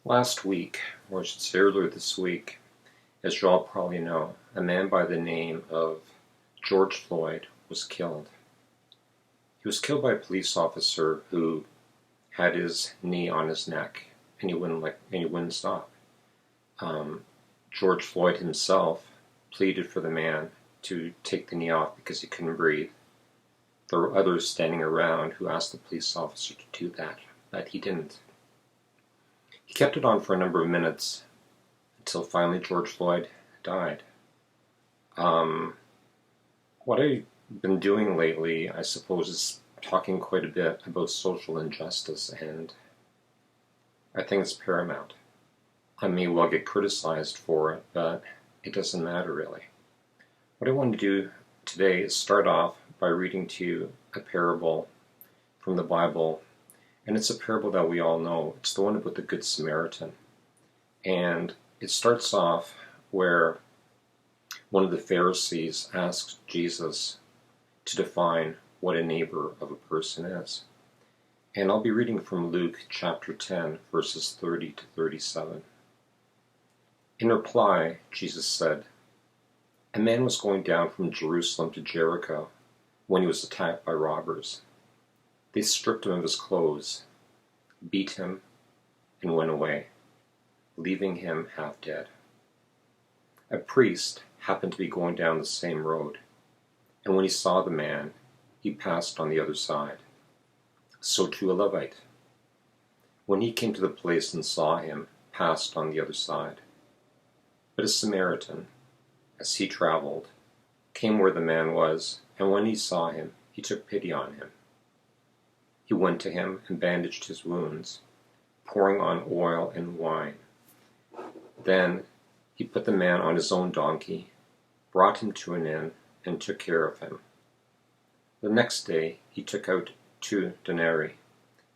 Last week, or I should say earlier this week, as you all probably know, a man by the name of George Floyd was killed. He was killed by a police officer who had his knee on his neck, and he wouldn't stop. George Floyd himself pleaded for the man to take the knee off because he couldn't breathe. There were others standing around who asked the police officer to do that, but he didn't. He kept it on for a number of minutes until finally George Floyd died. What I've been doing lately, I suppose, is talking quite a bit about social injustice, and I think it's paramount. I may well get criticized for it, but it doesn't matter really. What I want to do today is start off by reading to you a parable from the Bible, and it's a parable that we all know. It's the one about the Good Samaritan. And it starts off where one of the Pharisees asks Jesus to define what a neighbor of a person is. And I'll be reading from Luke chapter 10, verses 30 to 37. In reply, Jesus said, "A man was going down from Jerusalem to Jericho when he was attacked by robbers. They stripped him of his clothes, beat him, and went away, leaving him half dead. A priest happened to be going down the same road, and when he saw the man, he passed on the other side. So too a Levite, when he came to the place and saw him, passed on the other side. But a Samaritan, as he traveled, came where the man was, and when he saw him, he took pity on him. He went to him and bandaged his wounds, pouring on oil and wine. Then he put the man on his own donkey, brought him to an inn, and took care of him. The next day he took out 2 denarii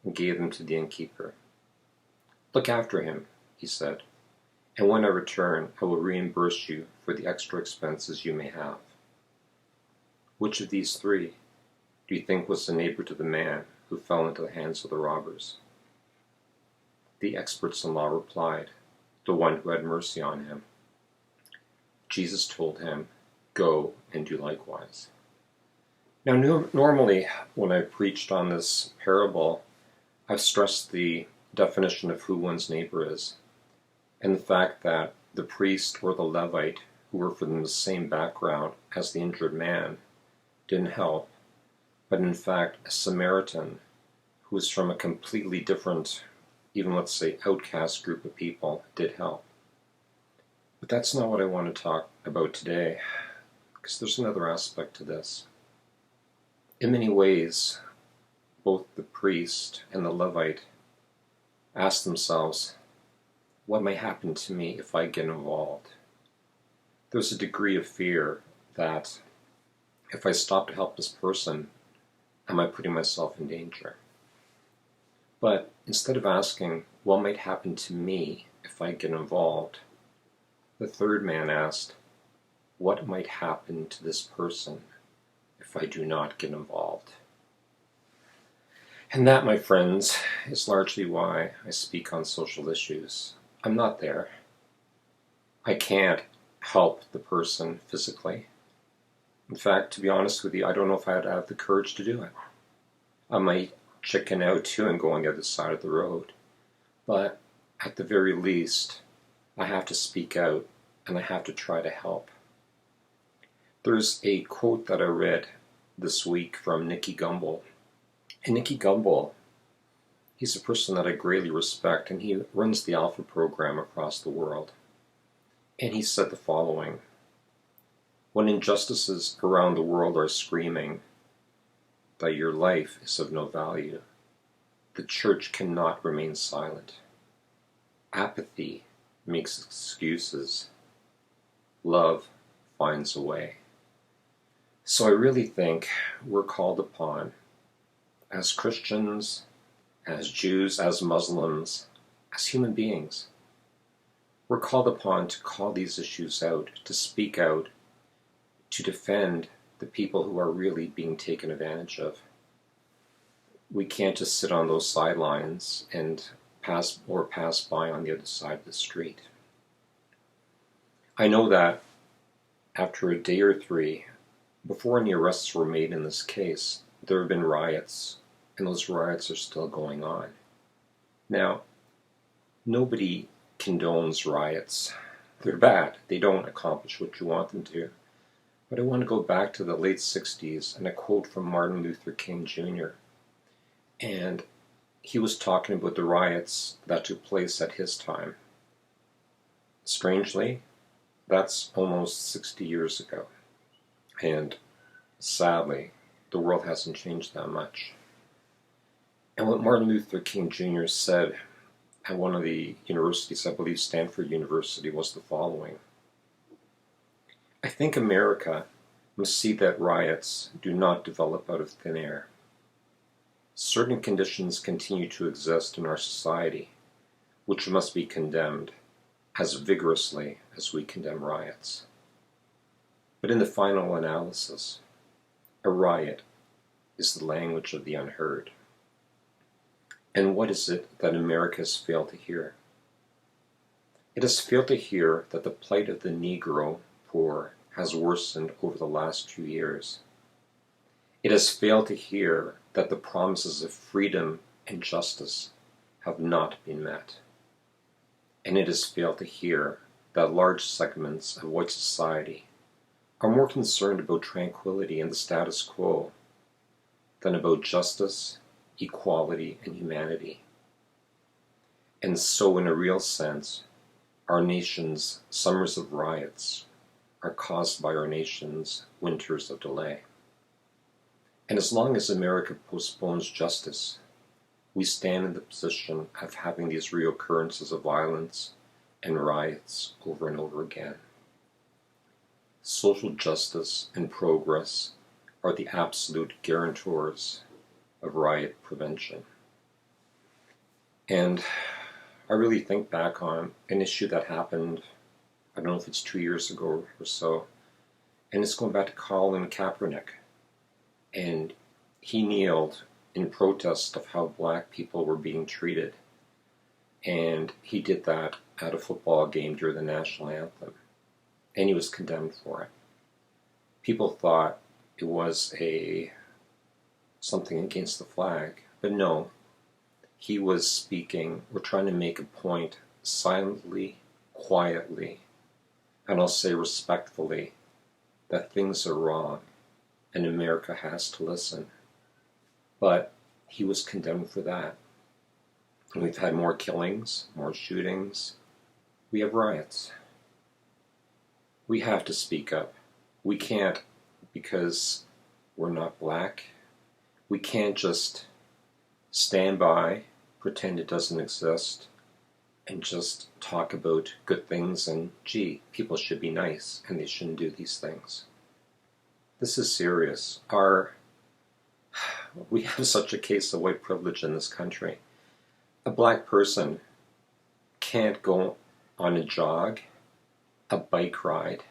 and gave them to the innkeeper. 'Look after him,' he said, 'and when I return I will reimburse you for the extra expenses you may have.' Which of these 3 do you think was the neighbor to the man who fell into the hands of the robbers?" The experts in law replied, "The one who had mercy on him." Jesus told him, "Go and do likewise." Now, normally when I've preached on this parable, I've stressed the definition of who one's neighbor is, and the fact that the priest or the Levite, who were from the same background as the injured man, didn't help, but in fact a Samaritan, who was from a completely different, even let's say outcast group of people, did help. But that's not what I want to talk about today, because there's another aspect to this. In many ways, both the priest and the Levite asked themselves, what might happen to me if I get involved? There's a degree of fear that if I stop to help this person, am I putting myself in danger? But instead of asking, what might happen to me if I get involved, the third man asked, what might happen to this person if I do not get involved? And that, my friends, is largely why I speak on social issues. I'm not there. I can't help the person physically. In fact, to be honest with you, I don't know if I'd have the courage to do it. I might chicken out too and go on the other side of the road. But at the very least, I have to speak out and I have to try to help. There's a quote that I read this week from Nicky Gumbel. And Nicky Gumbel, he's a person that I greatly respect, and he runs the Alpha program across the world. And he said the following: "When injustices around the world are screaming that your life is of no value, the church cannot remain silent. Apathy makes excuses. Love finds a way." So I really think we're called upon, as Christians, as Jews, as Muslims, as human beings, we're called upon to call these issues out, to speak out, to defend the people who are really being taken advantage of. We can't just sit on those sidelines and pass by on the other side of the street. I know that after a day or three, before any arrests were made in this case, there have been riots, and those riots are still going on. Now, nobody condones riots. They're bad. They don't accomplish what you want them to. But I want to go back to the late 60s and a quote from Martin Luther King Jr. And he was talking about the riots that took place at his time. Strangely, that's almost 60 years ago. And sadly, the world hasn't changed that much. And what Martin Luther King Jr. said at one of the universities, I believe Stanford University, was the following: I think America must see that riots do not develop out of thin air. Certain conditions continue to exist in our society, which must be condemned as vigorously as we condemn riots. But in the final analysis, a riot is the language of the unheard. And what is it that America has failed to hear? It has failed to hear that the plight of the Negro poor has worsened over the last 2 years. It has failed to hear that the promises of freedom and justice have not been met. And it has failed to hear that large segments of white society are more concerned about tranquility and the status quo than about justice, equality, and humanity. And so, in a real sense, our nation's summers of riots are caused by our nation's winters of delay. And as long as America postpones justice, we stand in the position of having these reoccurrences of violence and riots over and over again. Social justice and progress are the absolute guarantors of riot prevention. And I really think back on an issue that happened, I don't know if it's 2 years ago or so, and it's going back to Colin Kaepernick. And he kneeled in protest of how black people were being treated. And he did that at a football game during the national anthem. And he was condemned for it. People thought it was something against the flag, but no. He was speaking, or trying to make a point silently, quietly, and I'll say respectfully, that things are wrong and America has to listen. But he was condemned for that. And we've had more killings, more shootings. We have riots. We have to speak up. We can't, because we're not black, we can't just stand by, pretend it doesn't exist, and just talk about good things and, gee, people should be nice and they shouldn't do these things. This is serious. We have such a case of white privilege in this country. A black person can't go on a jog, a bike ride,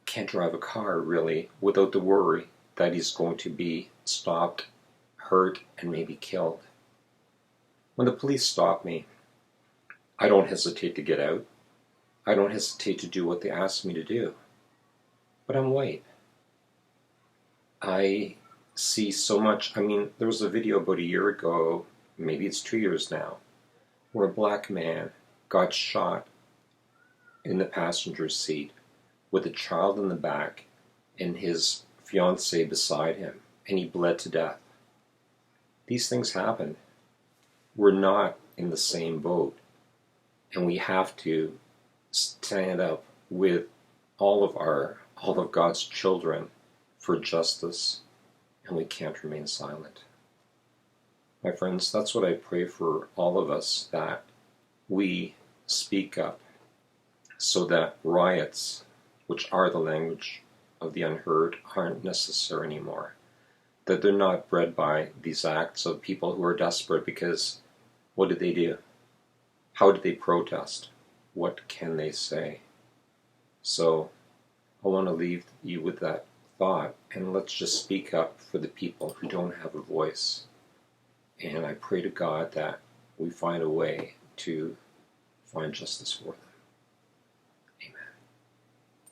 can't drive a car really without the worry that he's going to be stopped, hurt, and maybe killed. When the police stop me, I don't hesitate to get out. I don't hesitate to do what they ask me to do. But I'm white. I see so much. There was a video about a year ago, maybe it's 2 years now, where a black man got shot in the passenger seat with a child in the back and his fiancée beside him, and he bled to death. These things happen. We're not in the same boat, and we have to stand up with all of God's children for justice, and we can't remain silent. My friends, that's what I pray for all of us, that we speak up so that riots, which are the language of the unheard, aren't necessary anymore. That they're not bred by these acts of people who are desperate, because what did they do? How did they protest? What can they say? So I want to leave you with that thought, and let's just speak up for the people who don't have a voice. And I pray to God that we find a way to find justice for them.